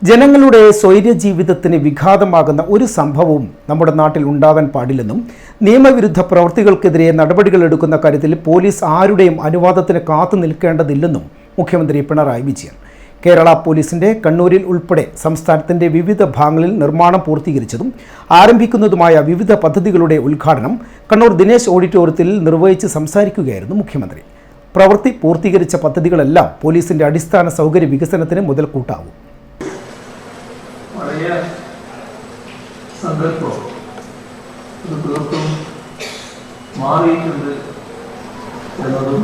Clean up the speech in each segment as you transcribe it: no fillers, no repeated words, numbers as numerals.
ജനങ്ങളുടെ സ്വൈര്യ ജീവിതത്തിന് വിഘാതമാകുന്ന ഒരു സംഭവവും നമ്മുടെ നാട്ടിൽ ഉണ്ടാവാൻ പാടില്ലെന്നും നിയമവിരുദ്ധ പ്രവൃത്തികൾക്കെതിരെ നടപടികളെടുക്കുന്ന കാര്യത്തിൽ പോലീസ് ആരുടെയും അനുവാദത്തിന് കാത്തു നിൽക്കേണ്ടതില്ലെന്നും മുഖ്യമന്ത്രി പിണറായി വിജയൻ. കേരള പോലീസിന്റെ കണ്ണൂരിൽ ഉൾപ്പെടെ സംസ്ഥാനത്തിന്റെ വിവിധ ഭാഗങ്ങളിൽ നിർമ്മാണം പൂർത്തീകരിച്ചതും ആരംഭിക്കുന്നതുമായ വിവിധ പദ്ധതികളുടെ ഉദ്ഘാടനം കണ്ണൂർ ദിനേശ് ഓഡിറ്റോറിയത്തിൽ നിർവഹിച്ച് സംസാരിക്കുകയായിരുന്നു മുഖ്യമന്ത്രി. പ്രവൃത്തി പൂർത്തീകരിച്ച പദ്ധതികളെല്ലാം പോലീസിന്റെ അടിസ്ഥാന സൗകര്യ വികസനത്തിന് മുതൽക്കൂട്ടാവും. പഴയ സങ്കല്പം ഇത് തീർത്തും മാറിയിട്ടുണ്ട് എന്നതും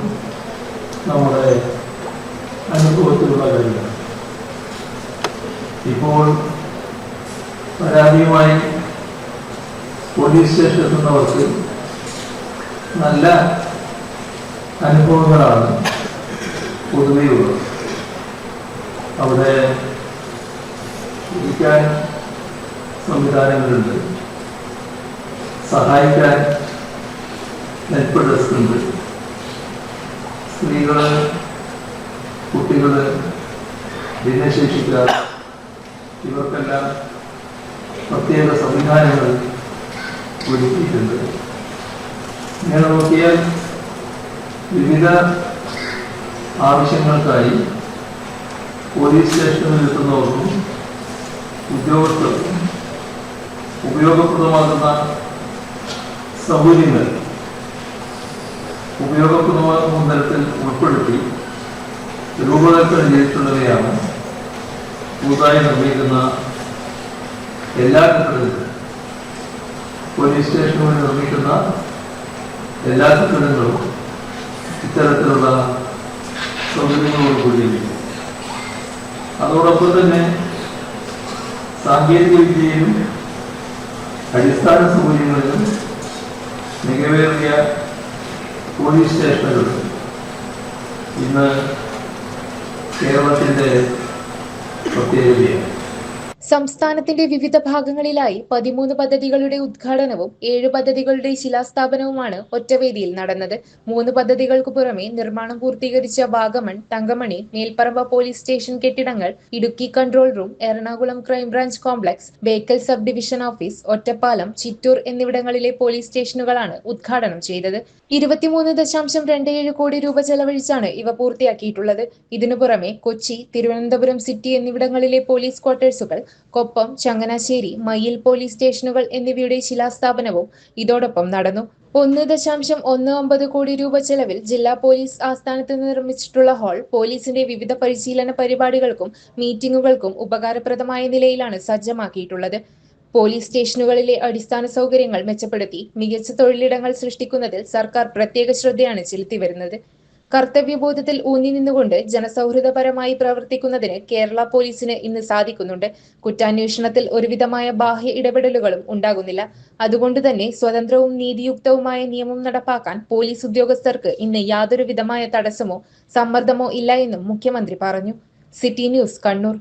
നമ്മുടെ അനുഭവത്തിലുള്ള കാര്യമാണ്. ഇപ്പോൾ പരാതിയുമായി പോലീസ് സ്റ്റേഷനിൽ എത്തുന്നവർക്ക് നല്ല അനുഭവങ്ങളാണ് പൊതുവെയുള്ളത്. അവിടെ ഇരിക്കാൻ സംവിധാനങ്ങളുണ്ട്, സഹായിക്കാൻ ഹെൽപ്പ് ഡെസ്ക് ഉണ്ട്, സ്ത്രീകള്, കുട്ടികള്, ഭിന്നശേഷിക്കാർ ഇവർക്കെല്ലാം പ്രത്യേക സംവിധാനങ്ങൾ ഒരുക്കിയിട്ടുണ്ട്. ഇങ്ങനെ നോക്കിയാൽ വിവിധ ആവശ്യങ്ങൾക്കായി പോലീസ് സ്റ്റേഷനിൽ എത്തുന്നവർക്കും ഉദ്യോഗസ്ഥർക്കും ഉപയോഗപ്രദമാകുന്ന സൗകര്യങ്ങൾ ഉപയോഗപ്രദമാകുന്ന തരത്തിൽ ഉൾപ്പെടുത്തി രൂപകൽപ്പന ചെയ്തിട്ടുള്ളവയാണ് പുതുതായി നിർമ്മിക്കുന്ന എല്ലാ കെട്ടിടങ്ങളും. പോലീസ് സ്റ്റേഷനുകളിൽ നിർമ്മിക്കുന്ന എല്ലാ കെട്ടിടങ്ങളും ഇത്തരത്തിലുള്ള സൗകര്യങ്ങളോട് കൂടിയിരിക്കും. അതോടൊപ്പം തന്നെ സാങ്കേതിക വിദ്യയിലും അടിസ്ഥാന സൗകര്യങ്ങളിലും മികവേറിയ പോലീസ് സ്റ്റേഷനുകൾ ഇന്ന് കേരളത്തിന്റെ പ്രത്യേകതയാണ്. സംസ്ഥാനത്തിന്റെ വിവിധ ഭാഗങ്ങളിലായി 13 പദ്ധതികളുടെ ഉദ്ഘാടനവും 7 പദ്ധതികളുടെ ശിലാസ്ഥാപനവുമാണ് ഒറ്റവേദിയിൽ നടന്നത്. 3 പദ്ധതികൾക്കു പുറമെ നിർമ്മാണം പൂർത്തീകരിച്ച വാഗമൺ, തങ്കമണി, മേൽപ്പറമ്പ പോലീസ് സ്റ്റേഷൻ കെട്ടിടങ്ങൾ, Idukki control room, Ernakulam crime branch complex, Bekal sub division office, Ottapalam, Chittur എന്നിവിടങ്ങളിലെ പോലീസ് സ്റ്റേഷനുകളാണ് ഉദ്ഘാടനം ചെയ്തത്. 23.27 കോടി രൂപ ചെലവഴിച്ചാണ് ഇവ പൂർത്തിയാക്കിയിട്ടുള്ളത്. ഇതിനു പുറമെ കൊച്ചി, തിരുവനന്തപുരം സിറ്റി എന്നിവിടങ്ങളിലെ പോലീസ് ക്വാർട്ടേഴ്സുകൾ, കൊപ്പം, ചങ്ങനാശ്ശേരി, മയ്യിൽ പോലീസ് സ്റ്റേഷനുകൾ എന്നിവയുടെ ശിലാസ്ഥാപനവും ഇതോടൊപ്പം നടന്നു. 1.19 കോടി രൂപ ചെലവിൽ ജില്ലാ പോലീസ് ആസ്ഥാനത്ത് നിർമ്മിച്ചിട്ടുള്ള ഹാൾ പോലീസിന്റെ വിവിധ പരിശീലന പരിപാടികൾക്കും മീറ്റിംഗുകൾക്കും ഉപകാരപ്രദമായ നിലയിലാണ് സജ്ജമാക്കിയിട്ടുള്ളത്. പോലീസ് സ്റ്റേഷനുകളിലെ അടിസ്ഥാന സൗകര്യങ്ങൾ മെച്ചപ്പെടുത്തി മികച്ച തൊഴിലിടങ്ങൾ സൃഷ്ടിക്കുന്നതിൽ സർക്കാർ പ്രത്യേക ശ്രദ്ധയാണ് ചെലുത്തിവരുന്നത്. കർത്തവ്യബോധത്തിൽ ഊന്നി നിന്നുകൊണ്ട് ജനസൗഹൃദപരമായി പ്രവർത്തിക്കുന്നതിന് കേരള പോലീസിന് ഇന്ന് സാധിക്കുന്നുണ്ട്. കുറ്റാന്വേഷണത്തിൽ ഒരുവിധമായ ബാഹ്യ ഇടപെടലുകളും ഉണ്ടാകുന്നില്ല. അതുകൊണ്ടുതന്നെ സ്വതന്ത്രവും നീതിയുക്തവുമായ നിയമം നടപ്പാക്കാൻ പോലീസ് ഉദ്യോഗസ്ഥർക്ക് ഇന്ന് യാതൊരു വിധമായ തടസ്സമോ സമ്മർദ്ദമോ ഇല്ല എന്നും മുഖ്യമന്ത്രി പറഞ്ഞു. City news, Kannur.